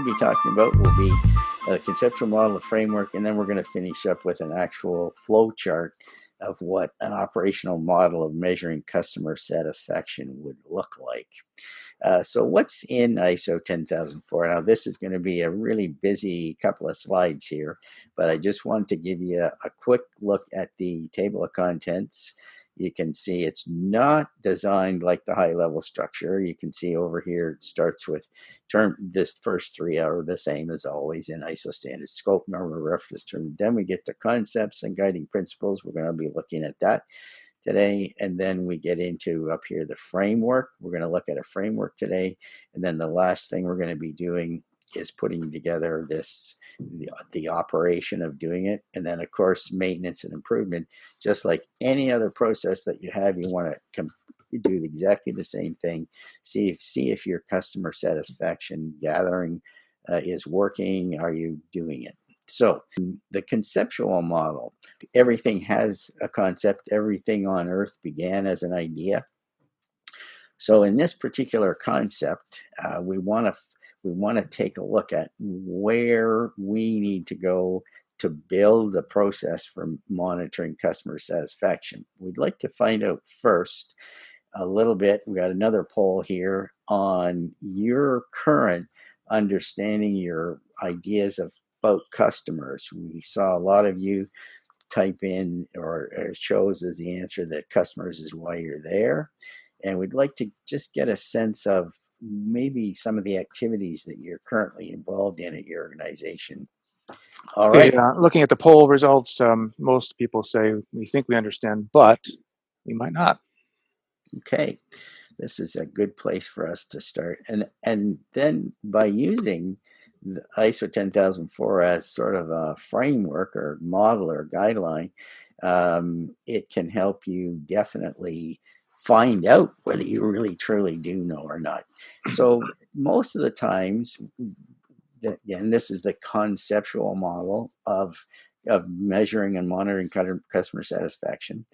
we'll be talking about will be a conceptual model, a framework, and then we're going to finish up with an actual flow chart of what an operational model of measuring customer satisfaction would look like. So what's in ISO 10004? Now, this is going to be a really busy couple of slides here, but I just wanted to give you a quick look at the table of contents. You can see it's not designed like the high-level structure. You can see over here it starts with this first three are the same as always in ISO standard scope, normal reference term. Then we get to concepts and guiding principles. We're going to be looking at that today, and then we get into up here the framework. We're going to look at a framework today, and then the last thing we're going to be doing is putting together the operation of doing it, and then of course maintenance and improvement. Just like any other process that you have, you want to do exactly the same thing. See if your customer satisfaction gathering is working. Are you doing it? So the conceptual model, everything has a concept. Everything on earth began as an idea. So in this particular concept, we want to take a look at where we need to go to build a process for monitoring customer satisfaction. We'd like to find out first a little bit. We got another poll here on your current understanding, your ideas about customers. We saw a lot of you type in or shows as the answer that customers is why you're there. And we'd like to just get a sense of maybe some of the activities that you're currently involved in at your organization. All right. Looking at the poll results, most people say we think we understand, but we might not. Okay. This is a good place for us to start. And then by using the ISO 10004 as sort of a framework or model or guideline, it can help you definitely find out whether you really truly do know or not. So most of the times, again, this is the conceptual model of measuring and monitoring customer satisfaction.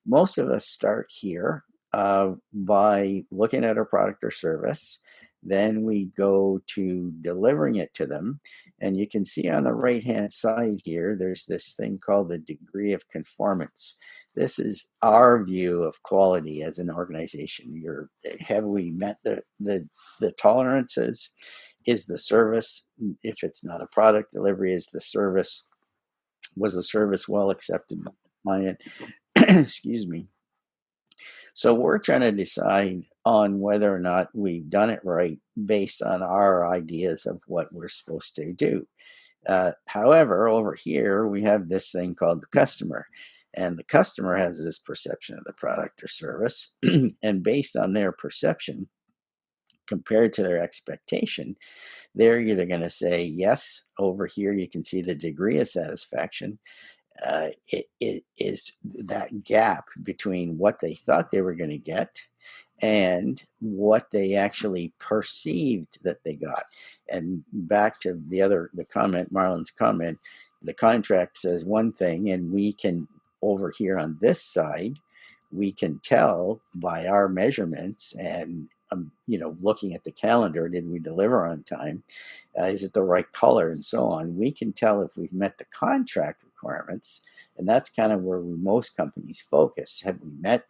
Most of us start here by looking at our product or service. Then we go to delivering it to them. And you can see on the right-hand side here, there's this thing called the degree of conformance. This is our view of quality as an organization. Have we met the tolerances? Is the service, if it's not a product delivery, was the service well accepted by the client? Excuse me. So we're trying to decide on whether or not we've done it right based on our ideas of what we're supposed to do. However, over here, we have this thing called the customer. And the customer has this perception of the product or service. And based on their perception, compared to their expectation, they're either going to say, yes, over here you can see the degree of satisfaction. It is that gap between what they thought they were going to get and what they actually perceived that they got. And back to the comment, Marlon's comment, the contract says one thing, and we can, over here on this side, we can tell by our measurements and looking at the calendar, did we deliver on time? Is it the right color and so on? We can tell if we've met the contract requirements, and that's kind of where most companies focus. Have we met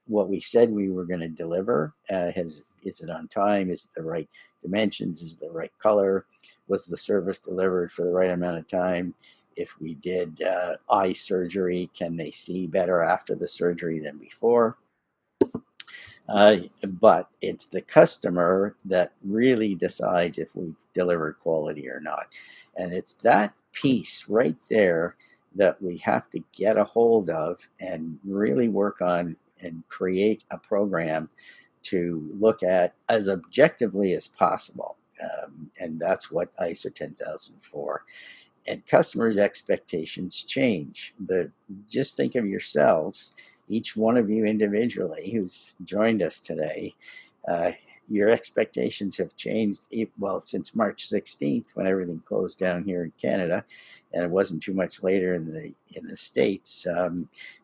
what we said we were going to deliver? Is it on time? Is it the right dimensions? Is it the right color? Was the service delivered for the right amount of time? If we did eye surgery, can they see better after the surgery than before? But it's the customer that really decides if we've delivered quality or not. And it's that piece right there that we have to get a hold of and really work on and create a program to look at as objectively as possible. And that's what ISO 10004. And customers' expectations change. Just think of yourselves, each one of you individually who's joined us today. Your expectations have changed, since March 16th when everything closed down here in Canada, and it wasn't too much later in the States.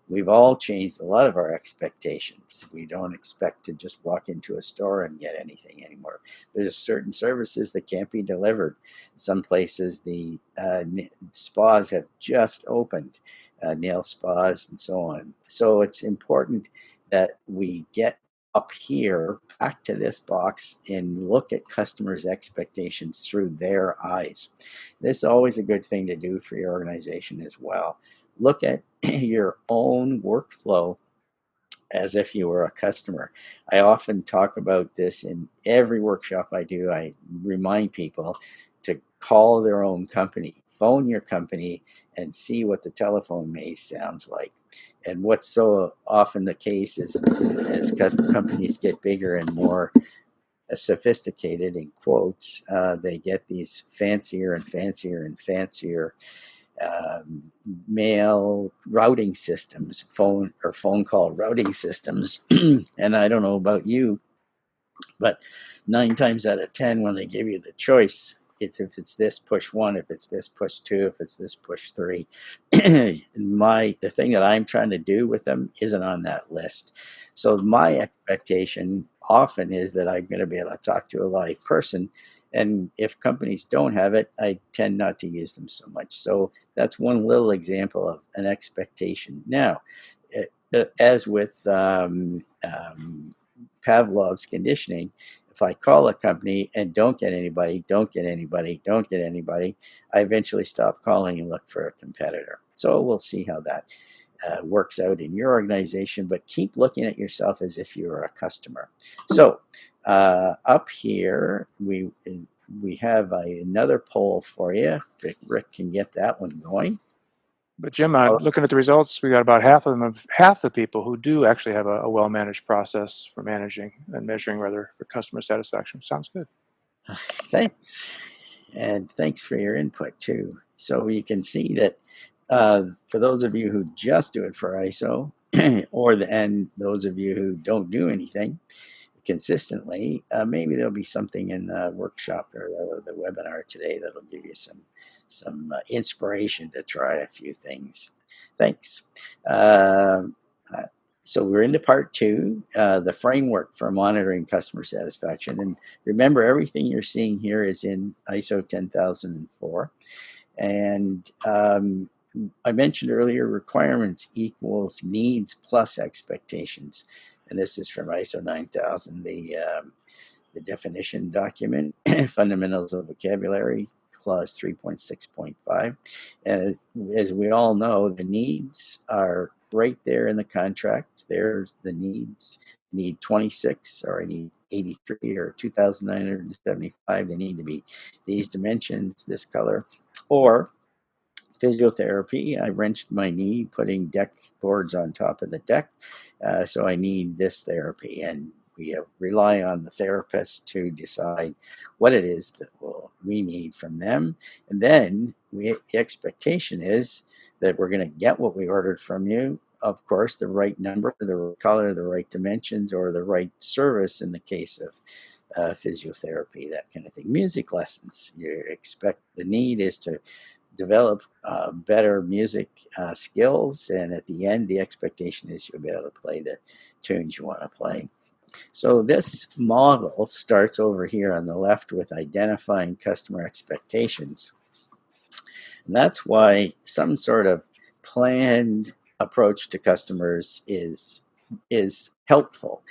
we've all changed a lot of our expectations. We don't expect to just walk into a store and get anything anymore. There's certain services that can't be delivered. Some places, the spas have just opened, nail spas and so on. So it's important that we get up here back to this box and look at customers' expectations through their eyes. This is always a good thing to do for your organization as well. Look at your own workflow as if you were a customer. I often talk about this in every workshop I do. I remind people to call their own company, phone your company, and see what the telephone maze sounds like. And what's so often the case is as companies get bigger and more sophisticated, in quotes, they get these fancier and fancier and fancier um, mail routing systems, phone call routing systems. And I don't know about you, but 9 times out of 10, when they give you the choice, it's if it's this push one, if it's this push two, if it's this push three. The thing that I'm trying to do with them isn't on that list. So my expectation often is that I'm going to be able to talk to a live person. And if companies don't have it, I tend not to use them so much. So that's one little example of an expectation. Now, as with Pavlov's conditioning, if I call a company and don't get anybody, I eventually stop calling and look for a competitor. So we'll see how that works out in your organization, but keep looking at yourself as if you were a customer. So up here, we have another poll for you. Rick can get that one going. But Jim, looking at the results, we got about half the people who do actually have a well-managed process for managing and measuring, rather, for customer satisfaction. Sounds good. Thanks. And thanks for your input too. So you can see that for those of you who just do it for ISO, and those of you who don't do anything consistently, maybe there'll be something in the workshop or the webinar today that'll give you some inspiration to try a few things. Thanks. So we're into part two, the framework for monitoring customer satisfaction. And remember, everything you're seeing here is in ISO 10004. And I mentioned earlier, requirements equals needs plus expectations. And this is from ISO 9000, the definition document, fundamentals of vocabulary, clause 3.6.5. And as we all know, the needs are right there in the contract. There's the needs. Need 26, or I need 83 or 2,975. They need to be these dimensions, this color. Or physiotherapy, I wrenched my knee putting deck boards on top of the deck, so I need this therapy. And we rely on the therapist to decide what it is that we need from them. And then the expectation is that we're going to get what we ordered from you. Of course, the right number, the right color, the right dimensions, or the right service in the case of physiotherapy, that kind of thing. Music lessons, you expect the need is to develop better music skills, and at the end, the expectation is you'll be able to play the tunes you want to play. So this model starts over here on the left with identifying customer expectations. And that's why some sort of planned approach to customers is helpful.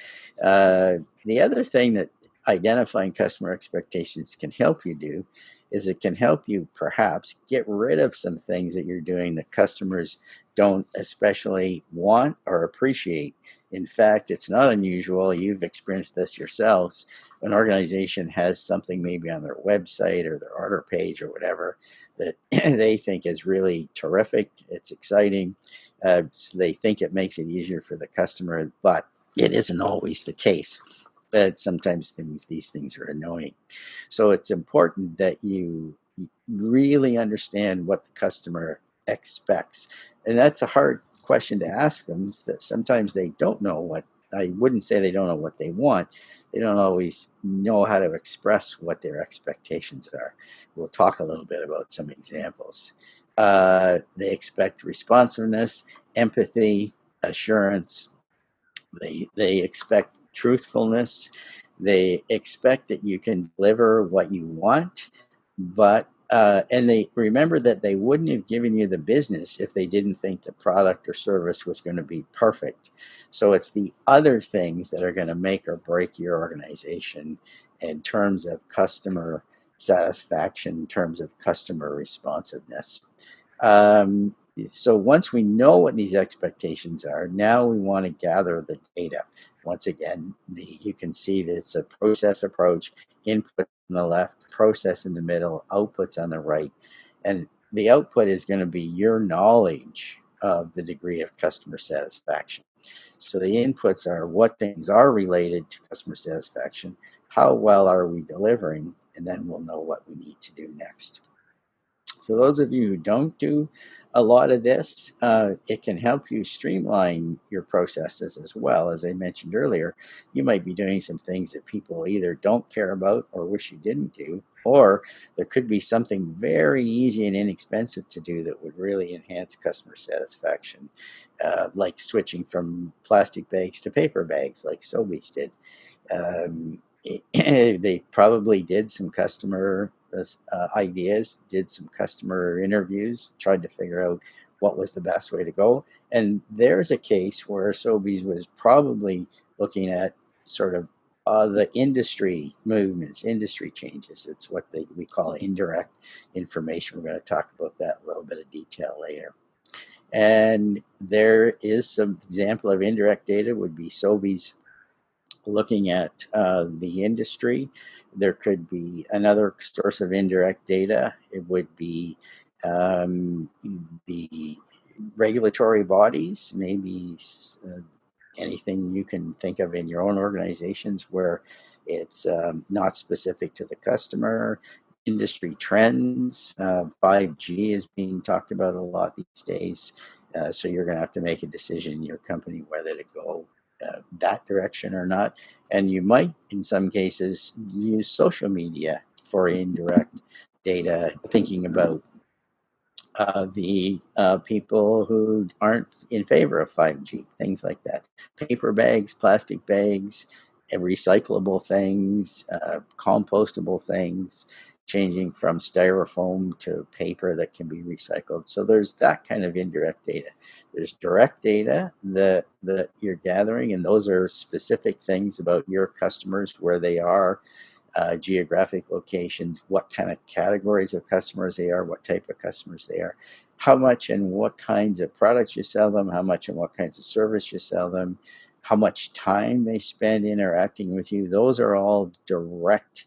The other thing that identifying customer expectations can help you do is it can help you perhaps get rid of some things that you're doing that customers don't especially want or appreciate. In fact, it's not unusual. You've experienced this yourselves. An organization has something maybe on their website or their order page or whatever that they think is really terrific. It's exciting. So they think it makes it easier for the customer, but it isn't always the case. But sometimes these things are annoying. So it's important that you really understand what the customer expects. And that's a hard question to ask them, is that sometimes they don't know what, I wouldn't say they don't know what they want. They don't always know how to express what their expectations are. We'll talk a little bit about some examples. They expect responsiveness, empathy, assurance. They expect truthfulness. They expect that you can deliver what you want, but and they remember that they wouldn't have given you the business if they didn't think the product or service was going to be perfect. So it's the other things that are going to make or break your organization in terms of customer satisfaction, in terms of customer responsiveness. Um, so once we know what these expectations are, now we want to gather the data. Once again, you can see that it's a process approach, input on the left, process in the middle, outputs on the right. And the output is going to be your knowledge of the degree of customer satisfaction. So the inputs are what things are related to customer satisfaction, how well are we delivering, and then we'll know what we need to do next. For those of you who don't do a lot of this, it can help you streamline your processes as well. As I mentioned earlier, you might be doing some things that people either don't care about or wish you didn't do, or there could be something very easy and inexpensive to do that would really enhance customer satisfaction, like switching from plastic bags to paper bags, like Sobeys did. Um, they probably did some customer ideas, did some customer interviews, tried to figure out what was the best way to go. And there's a case where Sobeys was probably looking at sort of the industry movements, industry changes. It's what we call indirect information. We're going to talk about that in a little bit of detail later. And there is some example of indirect data would be Sobeys looking at the industry. There could be another source of indirect data. It would be the regulatory bodies, maybe anything you can think of in your own organizations where it's not specific to the customer. Industry trends, 5G is being talked about a lot these days. So you're going to have to make a decision in your company whether to go that direction or not. And you might, in some cases, use social media for indirect data, thinking about the people who aren't in favor of 5G, things like that. Paper bags, plastic bags, recyclable things, compostable things, changing from styrofoam to paper that can be recycled. So there's that kind of indirect data. There's direct data that you're gathering, and those are specific things about your customers, where they are, geographic locations, what kind of categories of customers they are, what type of customers they are, how much and what kinds of products you sell them, how much and what kinds of service you sell them, how much time they spend interacting with you. Those are all direct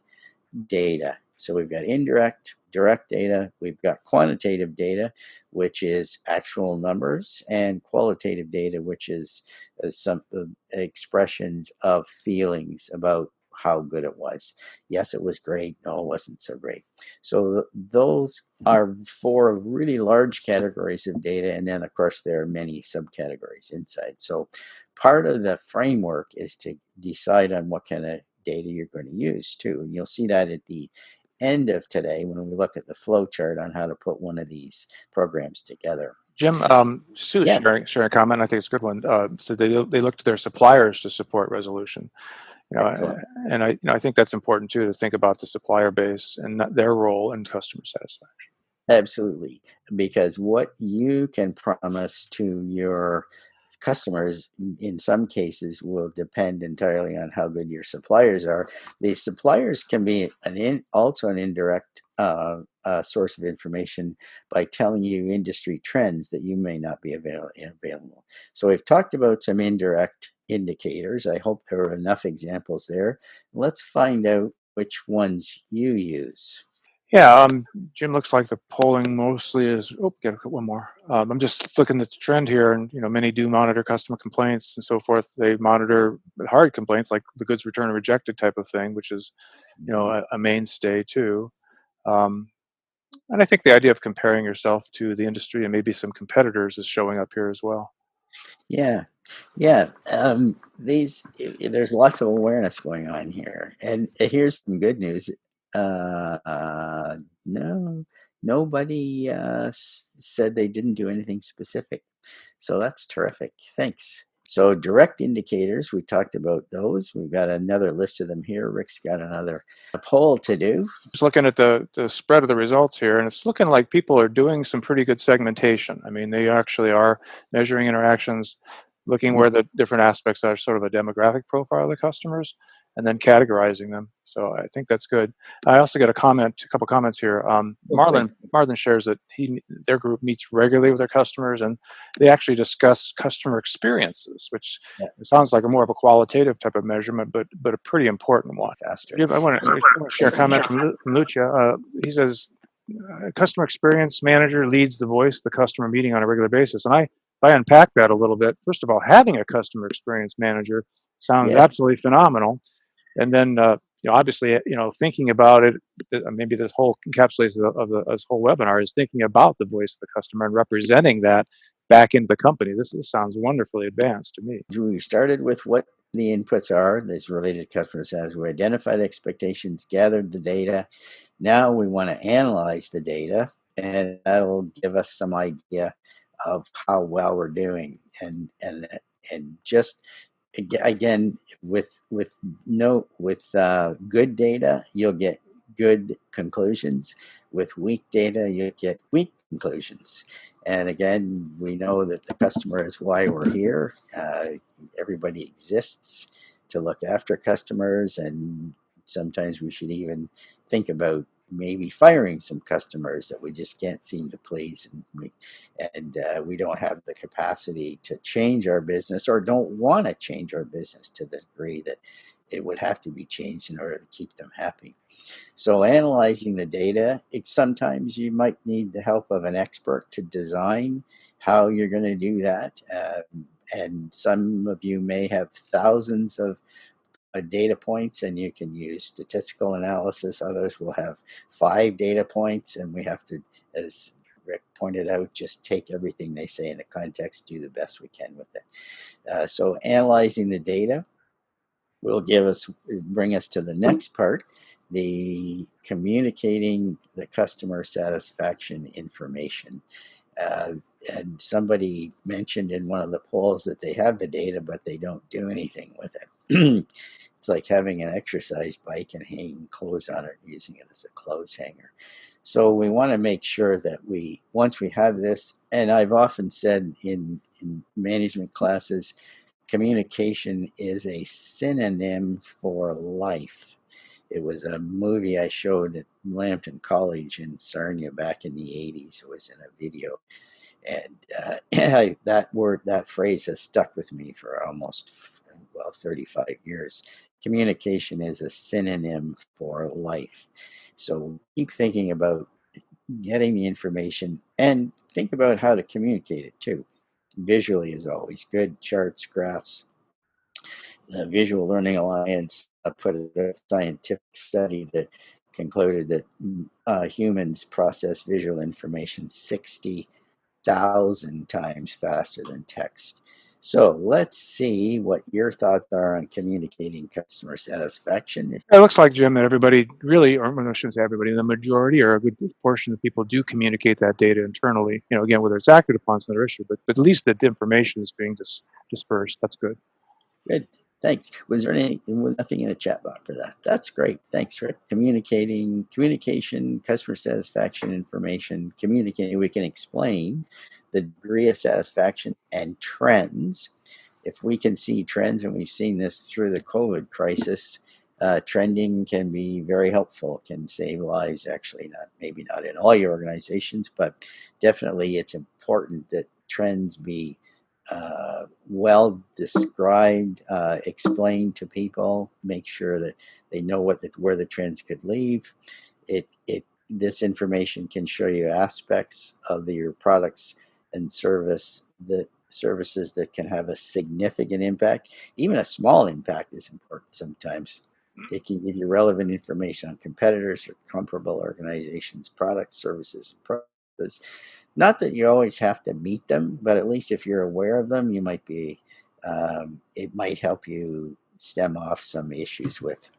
data. So we've got indirect, direct data, we've got quantitative data, which is actual numbers, and qualitative data, which is some expressions of feelings about how good it was. Yes, it was great. No, it wasn't so great. So those are four really large categories of data. And then, of course, there are many subcategories inside. So part of the framework is to decide on what kind of data you're going to use too. And you'll see that at the end of today when we look at the flow chart on how to put one of these programs together. Jim, Sue Yeah, sharing a comment. I think it's a good one. So they look to their suppliers to support resolution. excellent. And I think that's important too, to think about the supplier base and their role in customer satisfaction. Absolutely. Because what you can promise to your customers in some cases will depend entirely on how good your suppliers are. The suppliers can be also an indirect source of information by telling you industry trends that you may not be available. So we've talked about some indirect indicators. I hope there are enough examples there. Let's find out which ones you use. Yeah, Jim, looks like the polling mostly is. Oh, get one more. I'm just looking at the trend here, and many do monitor customer complaints and so forth. They monitor hard complaints like the goods returned or rejected type of thing, which is a mainstay too. Um, and I think the idea of comparing yourself to the industry and maybe some competitors is showing up here as well. Yeah, yeah. There's lots of awareness going on here, and here's some good news. No, nobody said they didn't do anything specific. So that's terrific. Thanks. So direct indicators, we talked about those. We've got another list of them here. Rick's got another poll to do. Just looking at the spread of the results here, and it's looking like people are doing some pretty good segmentation. I mean, they actually are measuring interactions, looking where the different aspects are sort of a demographic profile of the customers, and then categorizing them. So I think that's good. I also got a couple comments here. Oh, great. Marlon shares that their group meets regularly with their customers, and they actually discuss customer experiences, which Yeah, it sounds like a more of a qualitative type of measurement, but a pretty important one. faster. Jim, I want to share a comment from Lucia. He says, customer experience manager leads the voice of the customer meeting on a regular basis. And I unpack that a little bit. First of all, having a customer experience manager sounds Yes. absolutely phenomenal. And then, obviously, thinking about it, maybe this whole encapsulates this whole webinar is thinking about the voice of the customer and representing that back into the company. This sounds wonderfully advanced to me. We started with what the inputs are that's related to customer satisfaction. We identified expectations, gathered the data. Now we want to analyze the data, and that'll give us some idea of how well we're doing. And just again, with good data, you'll get good conclusions. With weak data, you get weak conclusions. And again, we know that the customer is why we're here. Everybody exists to look after customers, and sometimes we should even think about maybe firing some customers that we just can't seem to please, and we don't have the capacity to change our business, or don't want to change our business to the degree that it would have to be changed in order to keep them happy. So analyzing the data, sometimes you might need the help of an expert to design how you're going to do that. And some of you may have thousands of data points, and you can use statistical analysis. Others will have 5 data points, and we have to, as Rick pointed out, just take everything they say into context, do the best we can with it. So analyzing the data will bring us to the next part, the communicating the customer satisfaction information. Uh, and somebody mentioned in one of the polls that they have the data, but they don't do anything with it. It's like having an exercise bike and hanging clothes on it, using it as a clothes hanger. So we want to make sure that once we have this, and I've often said in management classes, communication is a synonym for life. It was a movie I showed at Lambton College in Sarnia back in the 80s. It was in a video. And that phrase has stuck with me for almost, 35 years. Communication is a synonym for life. So keep thinking about getting the information, and think about how to communicate it too. Visually is always good. Charts, graphs. The Visual Learning Alliance put a scientific study that concluded that humans process visual information 60,000 times faster than text. So let's see what your thoughts are on communicating customer satisfaction. It looks like, Jim, that everybody really, or I shouldn't say everybody, the majority or a good portion of people do communicate that data internally. Again, whether it's acted upon is another issue, but at least the information is being dispersed. That's good. Good. Thanks. Was there nothing in the chat box for that? That's great. Thanks, Rick. Communication, customer satisfaction information, communicating. We can explain the degree of satisfaction and trends. If we can see trends, and we've seen this through the COVID crisis, trending can be very helpful, can save lives. Actually, maybe not in all your organizations, but definitely it's important that trends be well described, explained to people, make sure that they know where the trends could lead. This information can show you aspects of your products and services that can have a significant impact. Even a small impact is important sometimes. It can give you relevant information on competitors or comparable organizations, products, services, and processes. Not that you always have to meet them, but at least if you're aware of them, it might help you stem off some issues with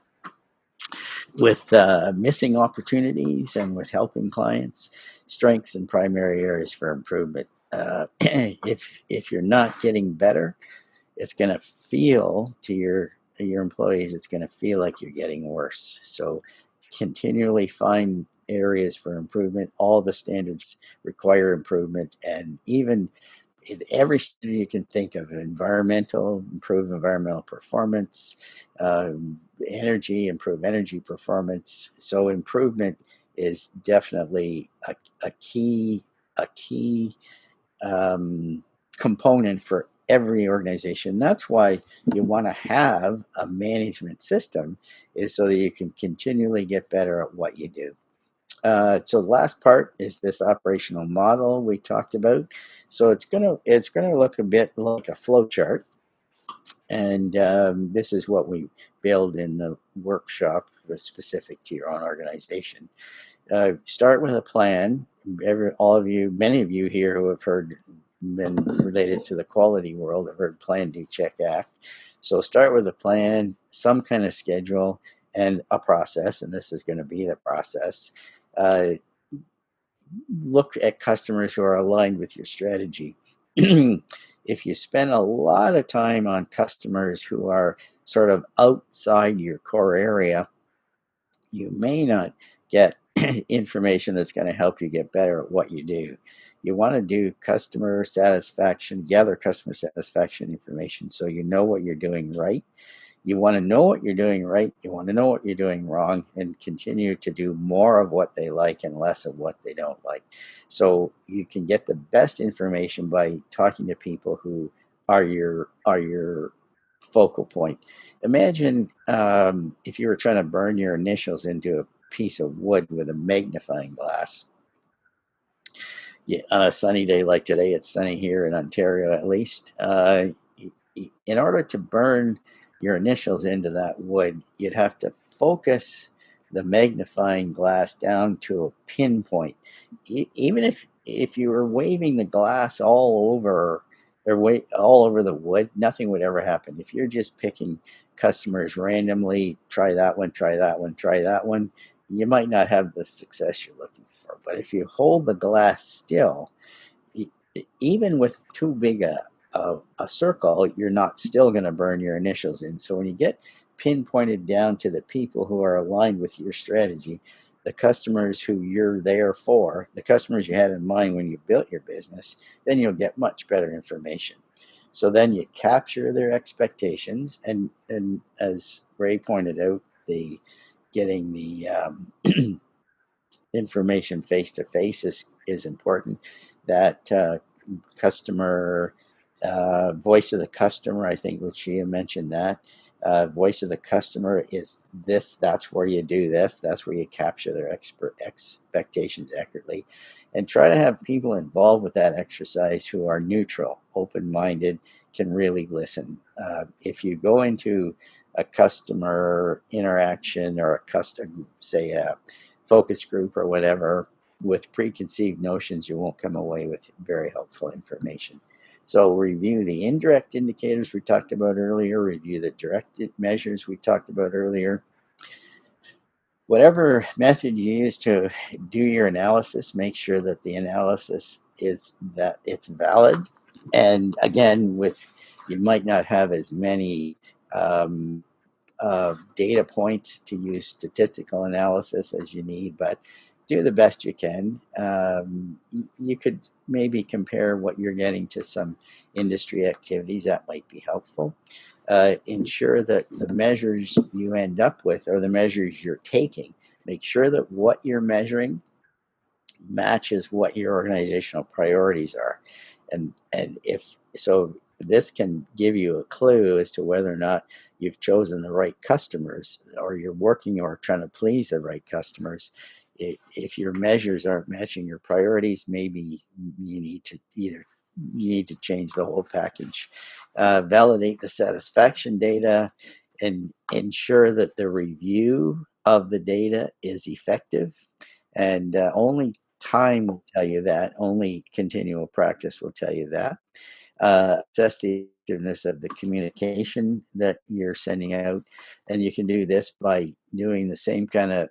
missing opportunities and with helping clients. Strengths and primary areas for improvement. if you're not getting better, it's going to feel to your employees, it's going to feel like you're getting worse. So continually find areas for improvement. All the standards require improvement, and even every standard you can think of: environmental, improve environmental performance, energy, improve energy performance. So improvement is definitely a key component for every organization. That's why you want to have a management system, is so that you can continually get better at what you do. So the last part is this operational model we talked about. So it's gonna look a bit like a flow chart, and this is what we build in the workshop that's specific to your own organization. Start with a plan. All of you, many of you here who have been related to the quality world have heard plan, do, check, act. So start with a plan, some kind of schedule, and a process. And this is going to be the process. Uh, Look at customers who are aligned with your strategy. If you spend a lot of time on customers who are sort of outside your core area, you may not get information that's going to help you get better at what you do. You want to do customer satisfaction, gather customer satisfaction information so you know what you're doing right. You want to know what you're doing right. You want to know what you're doing wrong, and continue to do more of what they like and less of what they don't like. So you can get the best information by talking to people who are your focal point. Imagine if you were trying to burn your initials into a piece of wood with a magnifying glass. Yeah, on a sunny day like today, it's sunny here in Ontario at least. In order to burn your initials into that wood, you'd have to focus the magnifying glass down to a pinpoint. Even if you were waving the glass all over the wood, nothing would ever happen. If you're just picking customers randomly, try that one, try that one, try that one, you might not have the success you're looking for. But if you hold the glass still, even with too big a circle, you're not still going to burn your initials in. So when you get pinpointed down to the people who are aligned with your strategy, the customers who you're there for, the customers you had in mind when you built your business, then you'll get much better information. So then you capture their expectations, and as Ray pointed out, the getting the information face to face is important. That customer voice of the customer, I think Lucia mentioned that. Voice of the customer is this. That's where you do this. That's where you capture their expectations accurately, and try to have people involved with that exercise who are neutral, open-minded, can really listen. If you go into a customer interaction, or say a focus group or whatever, with preconceived notions, you won't come away with very helpful information. So review the indirect indicators we talked about earlier, review the direct measures we talked about earlier. Whatever method you use to do your analysis, make sure that the analysis is that it's valid. And again, you might not have as many data points to use statistical analysis as you need, but do the best you can. You could maybe compare what you're getting to some industry activities. That might be helpful. Ensure that the measures you end up with are the measures you're taking. Make sure that what you're measuring matches what your organizational priorities are. And if so, this can give you a clue as to whether or not you've chosen the right customers, or you're working or trying to please the right customers. If your measures aren't matching your priorities, maybe you need to change the whole package. Validate the satisfaction data, and ensure that the review of the data is effective. And only time will tell you that. Only continual practice will tell you that. Assess the effectiveness of the communication that you're sending out. And you can do this by doing the same kind of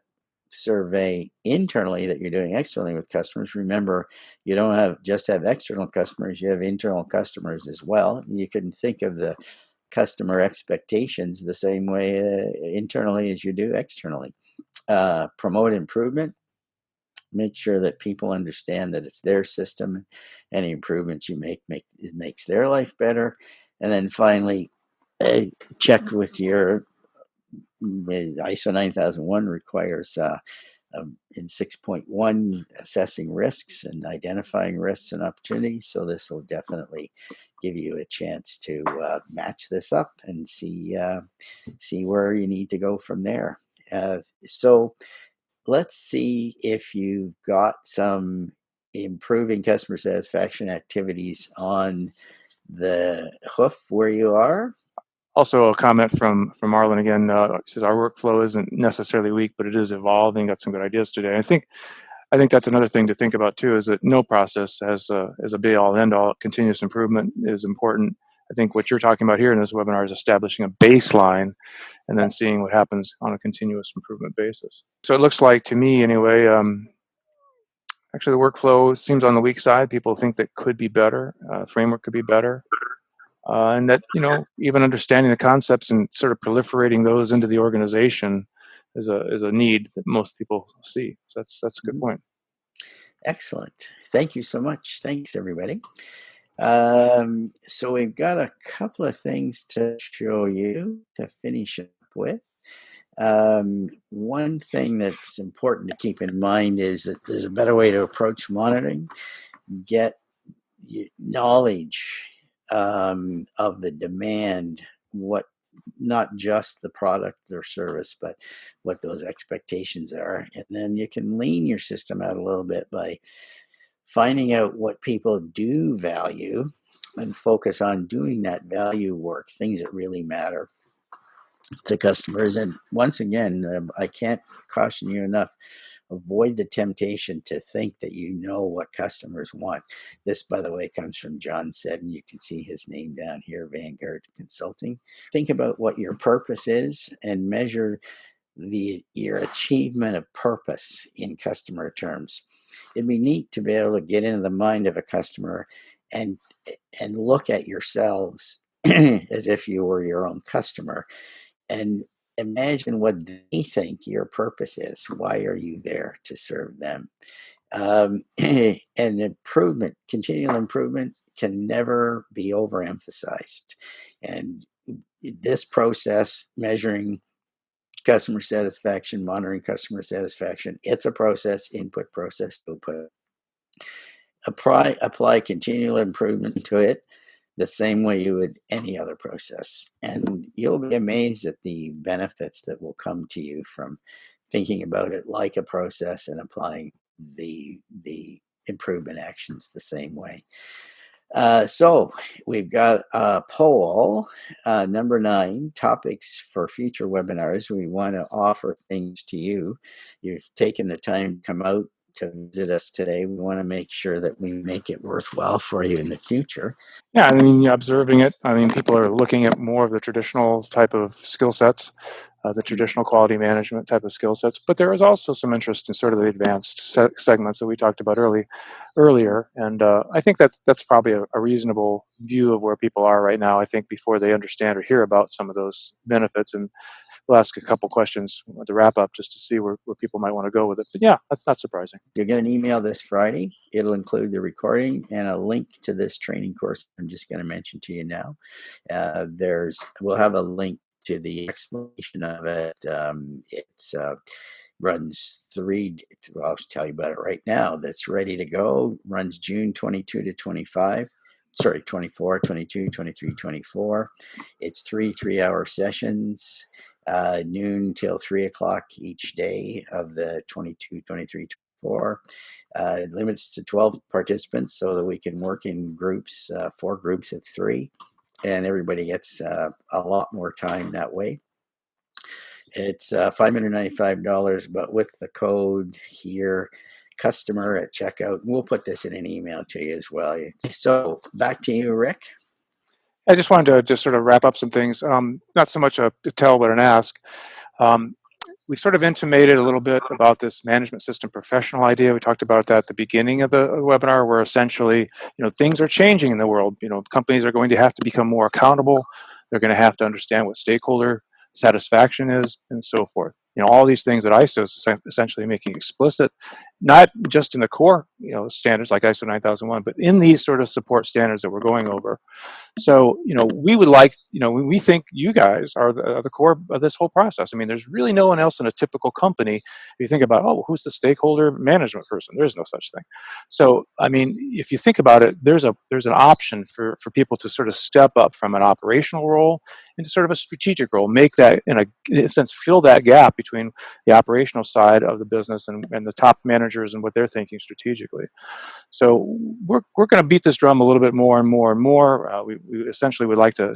survey internally that you're doing externally with customers, remember you don't have external customers, you have internal customers as well. You can think of the customer expectations the same way internally as you do externally. Promote improvement. Make sure that people understand that it's their system. Any improvements you make it makes their life better. And then finally, check with your ISO 9001 requires in 6.1 assessing risks and identifying risks and opportunities. So this will definitely give you a chance to match this up and see where you need to go from there. So let's see if you've got some improving customer satisfaction activities on the hoof where you are. Also, a comment from Arlen again. Says our workflow isn't necessarily weak, but it is evolving. Got some good ideas today. I think that's another thing to think about too. Is that no process has a be all end all. Continuous improvement is important. I think what you're talking about here in this webinar is establishing a baseline and then seeing what happens on a continuous improvement basis. So it looks like to me anyway. Actually, the workflow seems on the weak side. People think that could be better. Framework could be better. And that, even understanding the concepts and sort of proliferating those into the organization is a need that most people see. So that's a good point. Excellent. Thank you so much. Thanks, everybody. So we've got a couple of things to show you to finish up with. One thing that's important to keep in mind is that there's a better way to approach monitoring. Get knowledge of the demand, what not just the product or service, but what those expectations are. And then you can lean your system out a little bit by finding out what people do value and focus on doing that value work, things that really matter to customers. And once again, I can't caution you enough. Avoid the temptation to think that you know what customers want. This, by the way, comes from John Seddon. You can see his name down here, Vanguard Consulting. Think about what your purpose is and measure your achievement of purpose in customer terms. It'd be neat to be able to get into the mind of a customer and look at yourselves as if you were your own customer and imagine what they think your purpose is. Why are you there to serve them? And improvement, continual improvement can never be overemphasized. And this process, measuring customer satisfaction, monitoring customer satisfaction, it's a process, input, process, output. Apply continual improvement to it the same way you would any other process. And you'll be amazed at the benefits that will come to you from thinking about it like a process and applying the improvement actions the same way. So we've got a poll, number 9, topics for future webinars. We want to offer things to you. You've taken the time to come out to visit us today. We want to make sure that we make it worthwhile for you in the future. Yeah, observing it, people are looking at more of the traditional type of skill sets, the traditional quality management type of skill sets, but there is also some interest in sort of the advanced segments that we talked about earlier, and I think that's probably a reasonable view of where people are right now. I think before they understand or hear about some of those benefits, and we'll ask a couple questions to wrap up just to see where people might want to go with it. But yeah, that's not surprising. You'll get an email this Friday. It'll include the recording and a link to this training course I'm just going to mention to you now. We'll have a link to the explanation of it. It's runs I'll tell you about it right now. That's ready to go. Runs June 22 to 25. Sorry, 24, 22, 23, 24. It's 3-hour sessions, noon till 3 o'clock each day of the 22, 23, 24. It limits to 12 participants so that we can work in groups, 4 groups of 3, and everybody gets a lot more time that way. It's $595, but with the code here, customer at checkout, we'll put this in an email to you as well. So back to you, Rick. I just wanted to just sort of wrap up some things. Not so much a tell, but an ask. we sort of intimated a little bit about this management system professional idea. We talked about that at the beginning of the webinar, where essentially, things are changing in the world. Companies are going to have to become more accountable. They're going to have to understand what stakeholder satisfaction is, and so forth. All these things that ISO is essentially making explicit, not just in the core, standards like ISO 9001, but in these sort of support standards that we're going over. So, we would like, we think you guys are the core of this whole process. I mean, there's really no one else in a typical company. If you think about, oh, who's the stakeholder management person? There's no such thing. So, I mean, if you think about it, there's an option for people to sort of step up from an operational role into sort of a strategic role, make that, in a sense, fill that gap between the operational side of the business and the top managers and what they're thinking strategically. So we're going to beat this drum a little bit more and more and more. We essentially would like to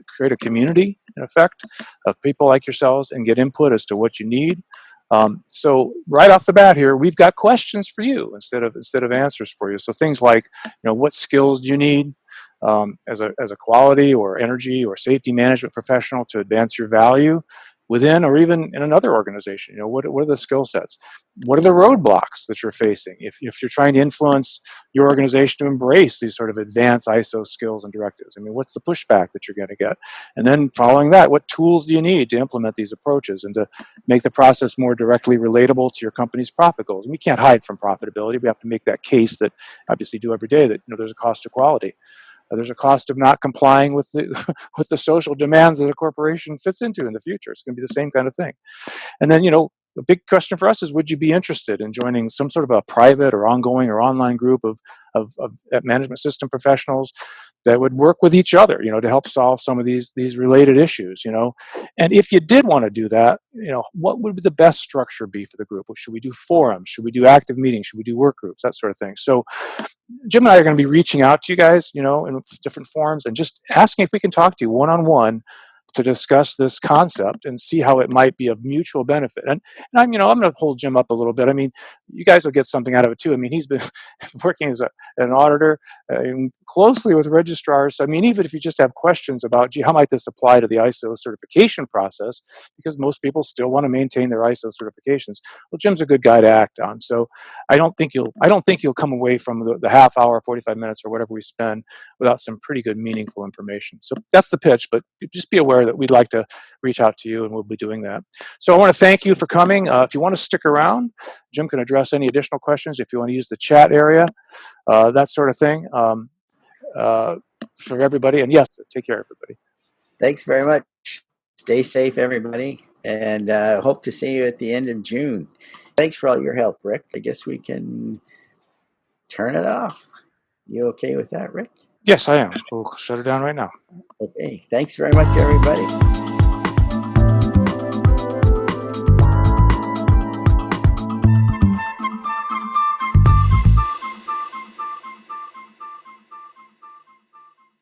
create a community, in effect, of people like yourselves and get input as to what you need. So right off the bat here, we've got questions for you instead of answers for you. So things like, what skills do you need as a quality or energy or safety management professional to advance your value within or even in another organization? What are the skill sets? What are the roadblocks that you're facing if you're trying to influence your organization to embrace these sort of advanced ISO skills and directives? I mean, what's the pushback that you're going to get? And then following that, what tools do you need to implement these approaches and to make the process more directly relatable to your company's profit goals? And we can't hide from profitability. We have to make that case that obviously do every day, that there's a cost to quality. There's a cost of not complying with the with the social demands that a corporation fits into in the future. It's going to be the same kind of thing. And then, the big question for us is, would you be interested in joining some sort of a private or ongoing or online group of management system professionals that would work with each other, to help solve some of these related issues, And if you did want to do that, what would the best structure be for the group? Should we do forums? Should we do active meetings? Should we do work groups? That sort of thing. So Jim and I are going to be reaching out to you guys, in different forums and just asking if we can talk to you one-on-one to discuss this concept and see how it might be of mutual benefit. And I'm going to hold Jim up a little bit. I mean, you guys will get something out of it too. I mean, he's been working as an auditor closely with registrars. So, I mean, even if you just have questions about, how might this apply to the ISO certification process? Because most people still want to maintain their ISO certifications. Well, Jim's a good guy to act on. So I don't think you'll come away from the half hour, 45 minutes, or whatever we spend without some pretty good, meaningful information. So that's the pitch, but just be aware that we'd like to reach out to you, and we'll be doing that. So I want to thank you for coming. If you want to stick around, Jim can address any additional questions if you want to use the chat area, that sort of thing, for everybody. And yes, take care, everybody. Thanks very much. Stay safe, everybody, and hope to see you at the end of June. Thanks for all your help, Rick. I guess we can turn it off. You okay with that, Rick? Yes, I am. We'll shut it down right now. Okay. Thanks very much, everybody.